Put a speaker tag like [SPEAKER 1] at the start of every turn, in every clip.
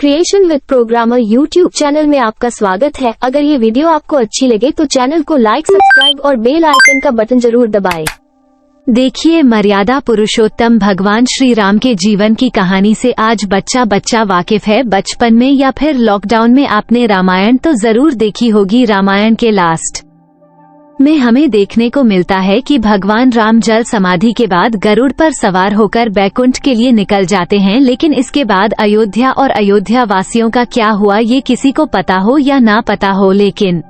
[SPEAKER 1] Creation with programmer YouTube channel में आपका स्वागत है। अगर ये वीडियो आपको अच्छी लगे तो चैनल को लाइक, सब्सक्राइब और बेल आइकन का बटन जरूर दबाएं।
[SPEAKER 2] देखिए, मर्यादा पुरुषोत्तम भगवान श्री राम के जीवन की कहानी से आज बच्चा वाकिफ है। बचपन में या फिर लॉकडाउन में आपने रामायण तो जरूर देखी होगी। रामायण के लास्ट में हमें देखने को मिलता है कि भगवान राम जल समाधि के बाद गरुड़ पर सवार होकर बैकुंठ के लिए निकल जाते हैं। लेकिन इसके बाद अयोध्या और अयोध्या वासियों का क्या हुआ, ये किसी को पता हो या ना पता हो, लेकिन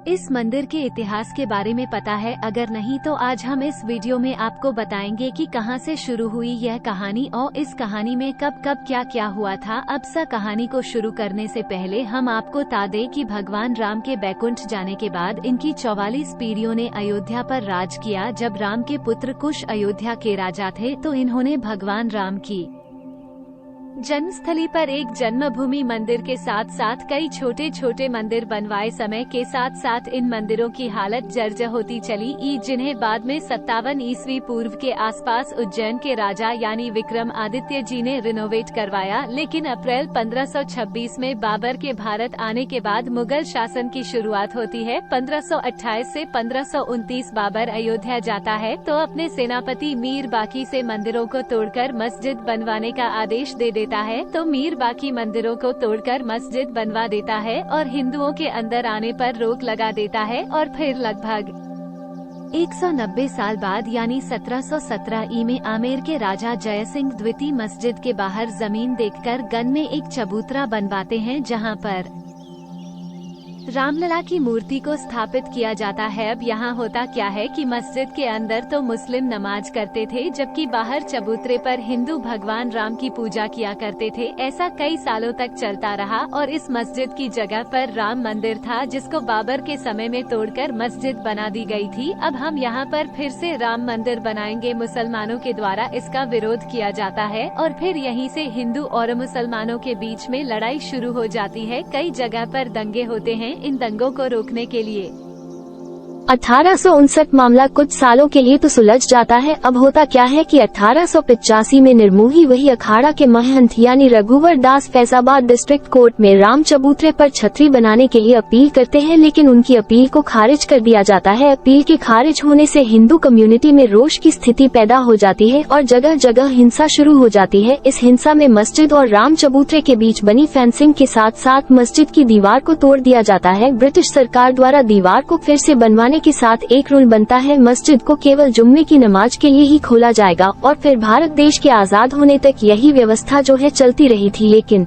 [SPEAKER 2] इस मंदिर के इतिहास के बारे में पता है। अगर नहीं तो आज हम इस वीडियो में आपको बताएंगे कि कहां से शुरू हुई यह कहानी और इस कहानी में कब क्या क्या हुआ था। अब कहानी को शुरू करने से पहले हम आपको बता दें कि भगवान राम के बैकुंठ जाने के बाद इनकी 44 पीढ़ियों ने अयोध्या पर राज किया। जब राम के पुत्र कुश अयोध्या के राजा थे तो इन्होंने भगवान राम की जन्मस्थली पर एक जन्मभूमि मंदिर के साथ साथ कई छोटे छोटे मंदिर बनवाए। समय के साथ साथ इन मंदिरों की हालत जर्जर होती चली, जिन्हें बाद में 57 ईस्वी पूर्व के आसपास उज्जैन के राजा यानी विक्रमादित्य जी ने रिनोवेट करवाया। लेकिन अप्रैल 1526 में बाबर के भारत आने के बाद मुगल शासन की शुरुआत होती है। 1528 से 1529 बाबर अयोध्या जाता है तो अपने सेनापति मीर बाकी से मंदिरों को तोड़कर मस्जिद बनवाने का आदेश दे देता है। तो मीर बाकी मंदिरों को तोड़कर मस्जिद बनवा देता है और हिंदुओं के अंदर आने पर रोक लगा देता है। और फिर लगभग 190 साल बाद यानी 1717 ई में आमेर के राजा जयसिंह द्वितीय मस्जिद के बाहर जमीन देखकर गन में एक चबूतरा बनवाते हैं, जहां पर रामलला की मूर्ति को स्थापित किया जाता है। अब यहाँ होता क्या है कि मस्जिद के अंदर तो मुस्लिम नमाज करते थे, जबकि बाहर चबूतरे पर हिंदू भगवान राम की पूजा किया करते थे। ऐसा कई सालों तक चलता रहा और इस मस्जिद की जगह पर राम मंदिर था, जिसको बाबर के समय में तोड़कर मस्जिद बना दी गई थी। अब हम यहाँ पर फिर से राम मंदिर बनाएंगे। मुसलमानों के द्वारा इसका विरोध किया जाता है और फिर यहीं से हिंदू और मुसलमानों के बीच में लड़ाई शुरू हो जाती है। कई जगह पर दंगे होते हैं। इन दंगों को रोकने के लिए
[SPEAKER 1] 1859 मामला कुछ सालों के लिए तो सुलझ जाता है। अब होता क्या है कि 1885 में निर्मोही वही अखाड़ा के महंत यानी रघुवर दास फैजाबाद डिस्ट्रिक्ट कोर्ट में राम चबूतरे पर छतरी बनाने के लिए अपील करते हैं, लेकिन उनकी अपील को खारिज कर दिया जाता है। अपील के खारिज होने से हिंदू कम्युनिटी में रोष की स्थिति पैदा हो जाती है और जगह जगह हिंसा शुरू हो जाती है। इस हिंसा में मस्जिद और राम चबूतरे के बीच बनी फेंसिंग के साथ साथ मस्जिद की दीवार को तोड़ दिया जाता है। ब्रिटिश सरकार द्वारा दीवार को फिर से बनवाने के साथ एक रूल बनता है, मस्जिद को केवल जुम्मे की नमाज के लिए ही खोला जाएगा। और फिर भारत देश के आजाद होने तक यही व्यवस्था जो है चलती रही थी। लेकिन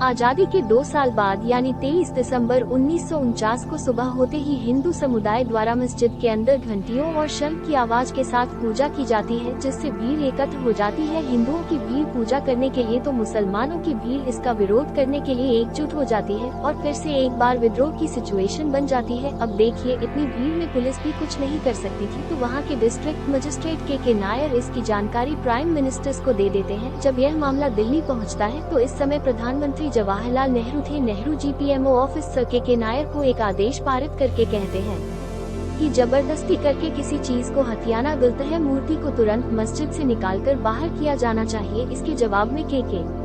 [SPEAKER 1] आजादी के 2 साल बाद यानी 23 दिसंबर 1949 को सुबह होते ही हिंदू समुदाय द्वारा मस्जिद के अंदर घंटियों और शंख की आवाज के साथ पूजा की जाती है, जिससे भीड़ एकत्र हो जाती है। हिंदुओं की भीड़ पूजा करने के लिए तो मुसलमानों की भीड़ इसका विरोध करने के लिए एकजुट हो जाती है और फिर से एक बार विद्रोह की सिचुएशन बन जाती है। अब देखिए, इतनी भीड़ में पुलिस भी कुछ नहीं कर सकती थी, तो वहाँ के डिस्ट्रिक्ट मजिस्ट्रेट के नायर इसकी जानकारी प्राइम मिनिस्टर्स को दे देते हैं। जब यह मामला दिल्ली पहुँचता है तो इस समय प्रधानमंत्री जवाहरलाल नेहरू थे। नेहरू जीपीएमओ ऑफिसर के नायर को एक आदेश पारित करके कहते हैं कि जबरदस्ती करके किसी चीज को हथियाना गलत है, मूर्ति को तुरंत मस्जिद से निकालकर बाहर किया जाना चाहिए। इसके जवाब में के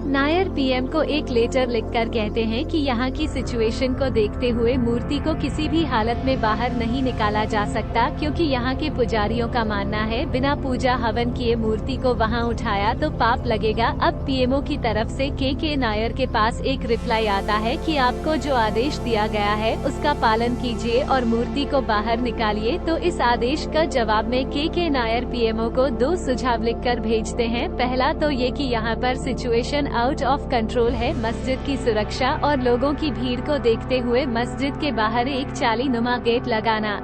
[SPEAKER 2] नायर पीएम को एक लेटर लिखकर कहते हैं कि यहाँ की सिचुएशन को देखते हुए मूर्ति को किसी भी हालत में बाहर नहीं निकाला जा सकता, क्योंकि यहाँ के पुजारियों का मानना है बिना पूजा हवन किए मूर्ति को वहाँ उठाया तो पाप लगेगा। अब पीएमओ की तरफ से के नायर के पास एक रिप्लाई आता है कि आपको जो आदेश दिया गया है उसका पालन कीजिए और मूर्ति को बाहर निकालिए। तो इस आदेश का जवाब में के नायर पीएमओ को 2 सुझाव लिखकर भेजते हैं। पहला तो ये कि यहाँ पर सिचुएशन आउट ऑफ कंट्रोल है। मस्जिद की सुरक्षा और लोगों की भीड़ को देखते हुए मस्जिद के बाहर एक जालीनुमा गेट लगाना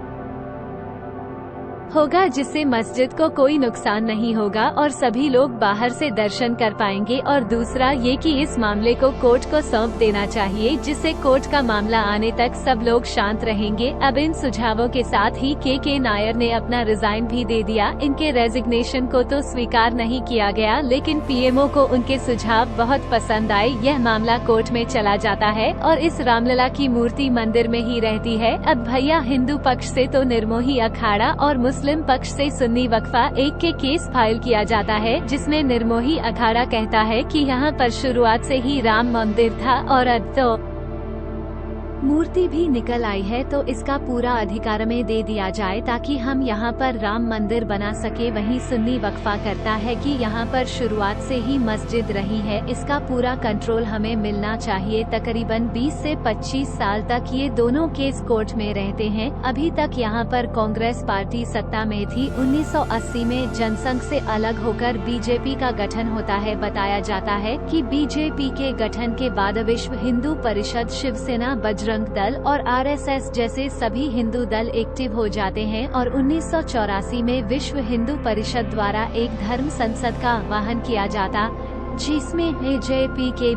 [SPEAKER 2] होगा, जिससे मस्जिद को कोई नुकसान नहीं होगा और सभी लोग बाहर से दर्शन कर पाएंगे। और दूसरा ये कि इस मामले को कोर्ट को सौंप देना चाहिए, जिससे कोर्ट का मामला आने तक सब लोग शांत रहेंगे। अब इन सुझावों के साथ ही के नायर ने अपना रिजाइन भी दे दिया। इनके रेजिग्नेशन को तो स्वीकार नहीं किया गया, लेकिन पीएमओ को उनके सुझाव बहुत पसंद आए। यह मामला कोर्ट में चला जाता है और इस रामलला की मूर्ति मंदिर में ही रहती है। अब भैया हिंदू पक्ष से तो निर्मोही अखाड़ा और मुस्लिम पक्ष से सुन्नी वक्फा एक के केस फाइल किया जाता है, जिसमें निर्मोही अखाड़ा कहता है कि यहाँ पर शुरुआत से ही राम मंदिर था और अब तो मूर्ति भी निकल आई है, तो इसका पूरा अधिकार में दे दिया जाए ताकि हम यहाँ पर राम मंदिर बना सके। वहीं सुन्नी वक्फा करता है कि यहाँ पर शुरुआत से ही मस्जिद रही है, इसका पूरा कंट्रोल हमें मिलना चाहिए। तकरीबन 20 से 25 साल तक ये दोनों केस कोर्ट में रहते हैं। अभी तक यहाँ पर कांग्रेस पार्टी सत्ता में थी। 1980 में जनसंघ से अलग होकर बीजेपी का गठन होता है। बताया जाता है कि बीजेपी के गठन के बाद विश्व हिंदू परिषद, शिवसेना, बजरंग दल और आरएसएस जैसे सभी हिंदू दल एक्टिव हो जाते हैं और 1984 में विश्व हिंदू परिषद द्वारा एक धर्म संसद का आह्वान किया जाता, जिसमें बीजेपी के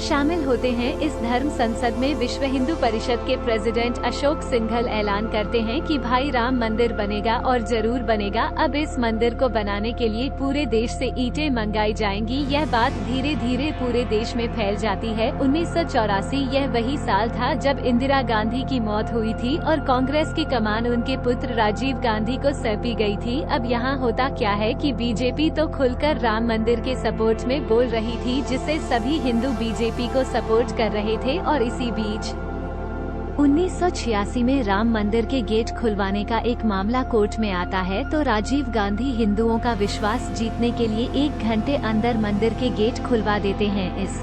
[SPEAKER 2] शामिल होते हैं। इस धर्म संसद में विश्व हिंदू परिषद के प्रेसिडेंट अशोक सिंघल ऐलान करते हैं कि भाई राम मंदिर बनेगा और जरूर बनेगा। अब इस मंदिर को बनाने के लिए पूरे देश से ईंटें मंगाई जाएंगी। यह बात धीरे धीरे पूरे देश में फैल जाती है। 1984 यह वही साल था जब इंदिरा गांधी की मौत हुई थी और कांग्रेस की कमान उनके पुत्र राजीव गांधी को सौंपी गई थी। अब यहाँ होता क्या है कि बीजेपी तो खुलकर राम मंदिर के सपोर्ट में बोल रही थी, जिससे सभी हिंदू बीजेपी को सपोर्ट कर रहे थे। और इसी बीच 1986 में राम मंदिर के गेट खुलवाने का एक मामला कोर्ट में आता है, तो राजीव गांधी हिंदुओं का विश्वास जीतने के लिए 1 घंटे अंदर मंदिर के गेट खुलवा देते हैं। इस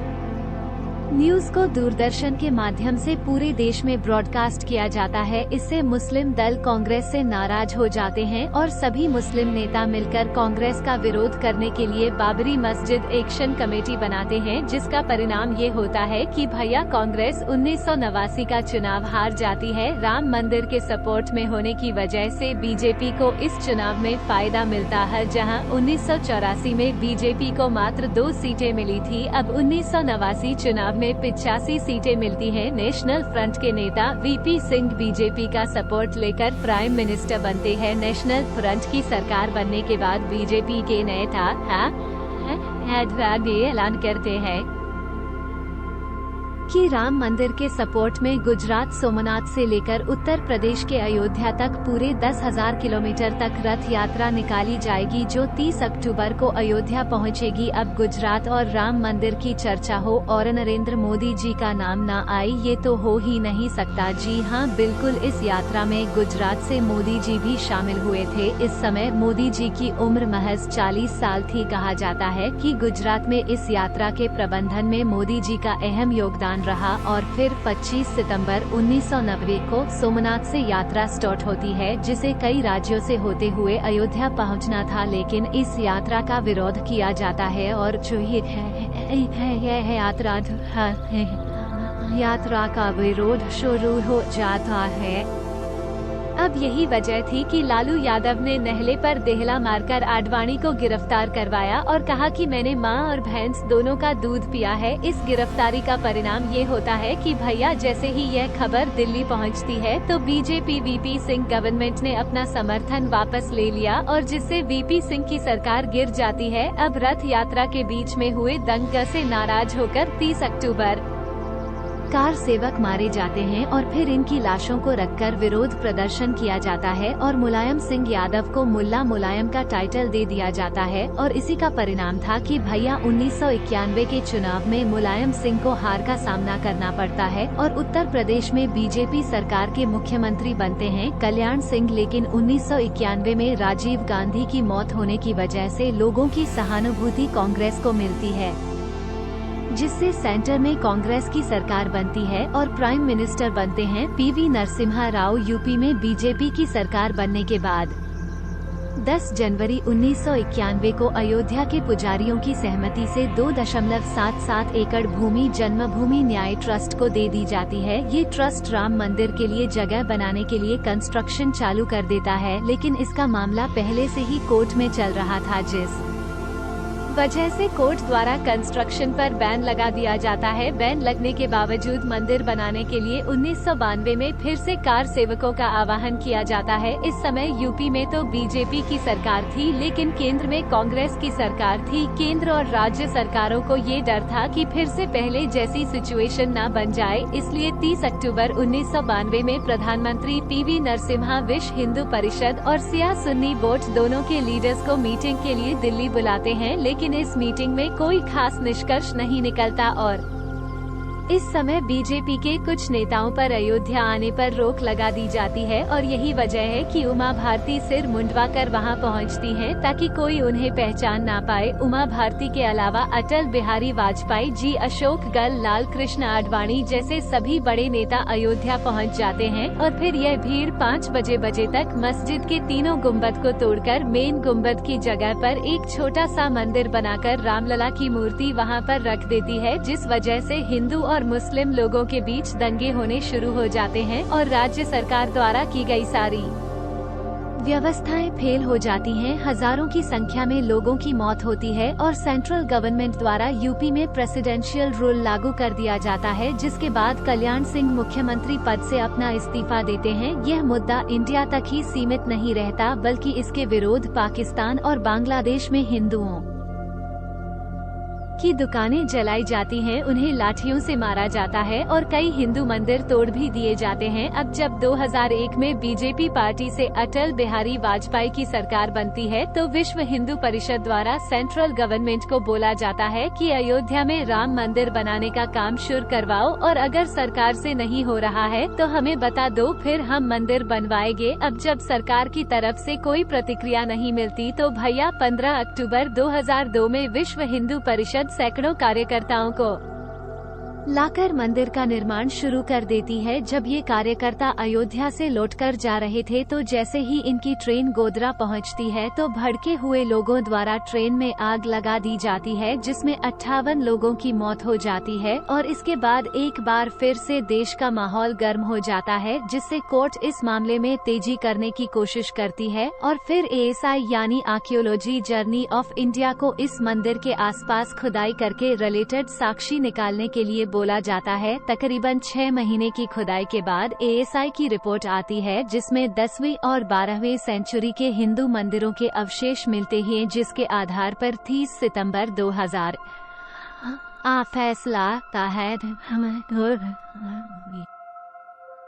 [SPEAKER 2] न्यूज को दूरदर्शन के माध्यम से पूरे देश में ब्रॉडकास्ट किया जाता है। इससे मुस्लिम दल कांग्रेस से नाराज हो जाते हैं और सभी मुस्लिम नेता मिलकर कांग्रेस का विरोध करने के लिए बाबरी मस्जिद एक्शन कमेटी बनाते हैं, जिसका परिणाम ये होता है कि भैया कांग्रेस 1989 का चुनाव हार जाती है। राम मंदिर के सपोर्ट में होने की वजह से बीजेपी को इस चुनाव में फायदा मिलता है, जहां 1984 में बीजेपी को मात्र 2 सीटें मिली थी। अब 1989 चुनाव में 85 सीटें मिलती हैं। नेशनल फ्रंट के नेता वीपी सिंह बीजेपी का सपोर्ट लेकर प्राइम मिनिस्टर बनते हैं। नेशनल फ्रंट की सरकार बनने के बाद बीजेपी के नेता ऐलान करते हैं कि राम मंदिर के सपोर्ट में गुजरात सोमनाथ से लेकर उत्तर प्रदेश के अयोध्या तक पूरे 10,000 किलोमीटर तक रथ यात्रा निकाली जाएगी, जो 30 अक्टूबर को अयोध्या पहुंचेगी। अब गुजरात और राम मंदिर की चर्चा हो और नरेंद्र मोदी जी का नाम ना आए, ये तो हो ही नहीं सकता। जी हाँ, बिल्कुल, इस यात्रा में गुजरात से मोदी जी भी शामिल हुए थे। इस समय मोदी जी की उम्र महज 40 साल थी। कहा जाता है कि गुजरात में इस यात्रा के प्रबंधन में मोदी जी का अहम योगदान रहा और फिर 25 सितंबर 1990 को सोमनाथ से यात्रा स्टार्ट होती है, जिसे कई राज्यों से होते हुए अयोध्या पहुंचना था, लेकिन इस यात्रा का विरोध किया जाता है और जो यात्रा का विरोध शुरू हो जाता है। अब यही वजह थी कि लालू यादव ने नहले पर देहला मारकर आडवाणी को गिरफ्तार करवाया और कहा कि मैंने मां और भैंस दोनों का दूध पिया है। इस गिरफ्तारी का परिणाम ये होता है कि भैया जैसे ही यह खबर दिल्ली पहुंचती है, तो बीजेपी वीपी सिंह गवर्नमेंट ने अपना समर्थन वापस ले लिया और जिससे वीपी सिंह की सरकार गिर जाती है। अब रथ यात्रा के बीच में हुए दंगे से नाराज होकर 30 अक्टूबर कार सेवक मारे जाते हैं और फिर इनकी लाशों को रखकर विरोध प्रदर्शन किया जाता है और मुलायम सिंह यादव को मुल्ला मुलायम का टाइटल दे दिया जाता है। और इसी का परिणाम था कि भैया 1991 के चुनाव में मुलायम सिंह को हार का सामना करना पड़ता है और उत्तर प्रदेश में बीजेपी सरकार के मुख्यमंत्री बनते हैं कल्याण सिंह। लेकिन 1991 में राजीव गांधी की मौत होने की वजह से लोगों की सहानुभूति कांग्रेस को मिलती है, जिससे सेंटर में कांग्रेस की सरकार बनती है और प्राइम मिनिस्टर बनते हैं पीवी नरसिम्हा राव। यूपी में बीजेपी की सरकार बनने के बाद 10 जनवरी 1991 को अयोध्या के पुजारियों की सहमति से 2.77 एकड़ भूमि जन्मभूमि न्याय ट्रस्ट को दे दी जाती है। ये ट्रस्ट राम मंदिर के लिए जगह बनाने के लिए कंस्ट्रक्शन चालू कर देता है, लेकिन इसका मामला पहले से ही कोर्ट में चल रहा था, जिस वजह से कोर्ट द्वारा कंस्ट्रक्शन पर बैन लगा दिया जाता है। बैन लगने के बावजूद मंदिर बनाने के लिए 1992 में फिर से कार सेवकों का आह्वान किया जाता है। इस समय यूपी में तो बीजेपी की सरकार थी, लेकिन केंद्र में कांग्रेस की सरकार थी। केंद्र और राज्य सरकारों को ये डर था कि फिर से पहले जैसी सिचुएशन न बन जाए, इसलिए 30 अक्टूबर 1992 में प्रधानमंत्री पीवी नरसिम्हा विश्व हिंदू परिषद और सिया सुन्नी बोर्ड दोनों के लीडर्स को मीटिंग के लिए दिल्ली बुलाते हैं, लेकिन इस मीटिंग में कोई खास निष्कर्ष नहीं निकलता और इस समय बीजेपी के कुछ नेताओं पर अयोध्या आने पर रोक लगा दी जाती है और यही वजह है कि उमा भारती सिर मुंडवाकर वहां पहुंचती हैं ताकि कोई उन्हें पहचान ना पाए। उमा भारती के अलावा अटल बिहारी वाजपेयी जी, अशोक गल, लाल कृष्ण आडवाणी जैसे सभी बड़े नेता अयोध्या पहुंच जाते हैं और फिर यह भीड़ 5 बजे तक मस्जिद के तीनों गुम्बद को तोड़कर मेन गुम्बद की जगह पर एक छोटा सा मंदिर बनाकर रामलला की मूर्ति वहां पर रख देती है, जिस वजह से हिंदू और मुस्लिम लोगों के बीच दंगे होने शुरू हो जाते हैं और राज्य सरकार द्वारा की गई सारी व्यवस्थाएं फेल हो जाती हैं। हजारों की संख्या में लोगों की मौत होती है और सेंट्रल गवर्नमेंट द्वारा यूपी में प्रेसिडेंशियल रूल लागू कर दिया जाता है, जिसके बाद कल्याण सिंह मुख्यमंत्री पद से अपना इस्तीफा देते हैं। यह मुद्दा इंडिया तक ही सीमित नहीं रहता, बल्कि इसके विरोध पाकिस्तान और बांग्लादेश में हिंदुओं की दुकानें जलाई जाती हैं, उन्हें लाठियों से मारा जाता है और कई हिंदू मंदिर तोड़ भी दिए जाते हैं। अब जब 2001 में बीजेपी पार्टी से अटल बिहारी वाजपेयी की सरकार बनती है तो विश्व हिंदू परिषद द्वारा सेंट्रल गवर्नमेंट को बोला जाता है कि अयोध्या में राम मंदिर बनाने का काम शुरू करवाओ और अगर सरकार से नहीं हो रहा है तो हमें बता दो, फिर हम मंदिर बनवाएंगे। अब जब सरकार की तरफ से कोई प्रतिक्रिया नहीं मिलती तो भैया 15 अक्टूबर 2002 में विश्व हिंदू परिषद सैकड़ों कार्यकर्ताओं को लाकर मंदिर का निर्माण शुरू कर देती है। जब ये कार्यकर्ता अयोध्या से लौटकर जा रहे थे तो जैसे ही इनकी ट्रेन गोधरा पहुंचती है तो भड़के हुए लोगों द्वारा ट्रेन में आग लगा दी जाती है, जिसमें 58 लोगों की मौत हो जाती है और इसके बाद एक बार फिर से देश का माहौल गर्म हो जाता है, जिससे कोर्ट इस मामले में तेजी करने की कोशिश करती है और फिर ASI यानी आर्कियोलॉजी जर्नी ऑफ इंडिया को इस मंदिर के आसपास खुदाई करके रिलेटेड साक्षी निकालने के लिए बोला जाता है। तकरीबन 6 महीने की खुदाई के बाद ASI की रिपोर्ट आती है, जिसमें 10वीं और 12वीं सेंचुरी के हिंदू मंदिरों के अवशेष मिलते हैं, जिसके आधार पर 30 सितंबर 2000 फैसला आता है।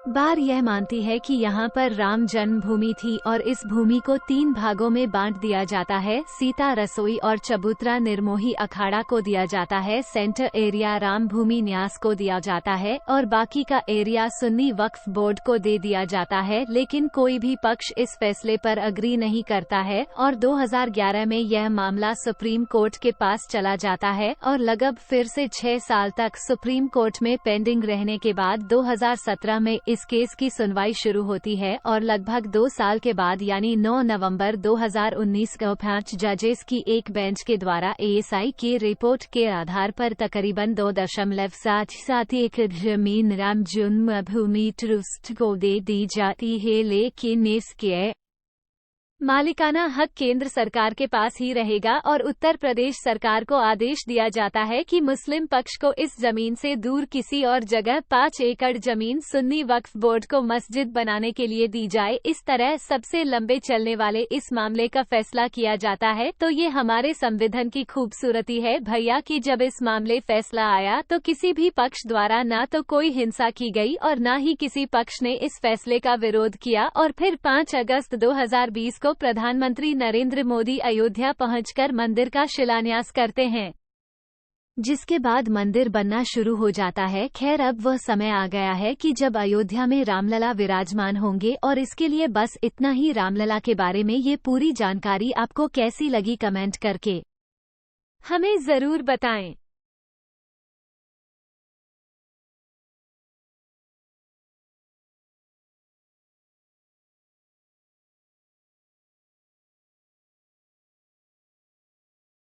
[SPEAKER 2] बार यह मानती है कि यहाँ पर राम जन्मभूमि थी और इस भूमि को 3 भागों में बांट दिया जाता है। सीता रसोई और चबूतरा निर्मोही अखाड़ा को दिया जाता है, सेंटर एरिया राम भूमि न्यास को दिया जाता है और बाकी का एरिया सुन्नी वक्फ बोर्ड को दे दिया जाता है। लेकिन कोई भी पक्ष इस फैसले पर अग्री नहीं करता है और 2011 में यह मामला सुप्रीम कोर्ट के पास चला जाता है और लगभग फिर से 6 साल तक सुप्रीम कोर्ट में पेंडिंग रहने के बाद 2017 में इस केस की सुनवाई शुरू होती है और लगभग 2 साल के बाद यानी 9 नवंबर 2019 को 5 जजेस की एक बेंच के द्वारा ASI की रिपोर्ट के आधार पर तकरीबन 2.7 एकड़ जमीन राम जन्मभूमि ट्रस्ट को दे दी जाती है, लेकिन इसके मालिकाना हक केंद्र सरकार के पास ही रहेगा और उत्तर प्रदेश सरकार को आदेश दिया जाता है कि मुस्लिम पक्ष को इस जमीन से दूर किसी और जगह 5 एकड़ जमीन सुन्नी वक्फ बोर्ड को मस्जिद बनाने के लिए दी जाए। इस तरह सबसे लंबे चलने वाले इस मामले का फैसला किया जाता है। तो ये हमारे संविधान की खूबसूरती है भैया कि जब इस मामले फैसला आया तो किसी भी पक्ष द्वारा ना तो कोई हिंसा की गई और न ही किसी पक्ष ने इस फैसले का विरोध किया और फिर 5 अगस्त 2020 को प्रधानमंत्री नरेंद्र मोदी अयोध्या पहुंचकर मंदिर का शिलान्यास करते हैं, जिसके बाद मंदिर बनना शुरू हो जाता है। खैर अब वह समय आ गया है कि जब अयोध्या में रामलला विराजमान होंगे और इसके लिए बस इतना ही। रामलला के बारे में ये पूरी जानकारी आपको कैसी लगी कमेंट करके हमें जरूर बताएं।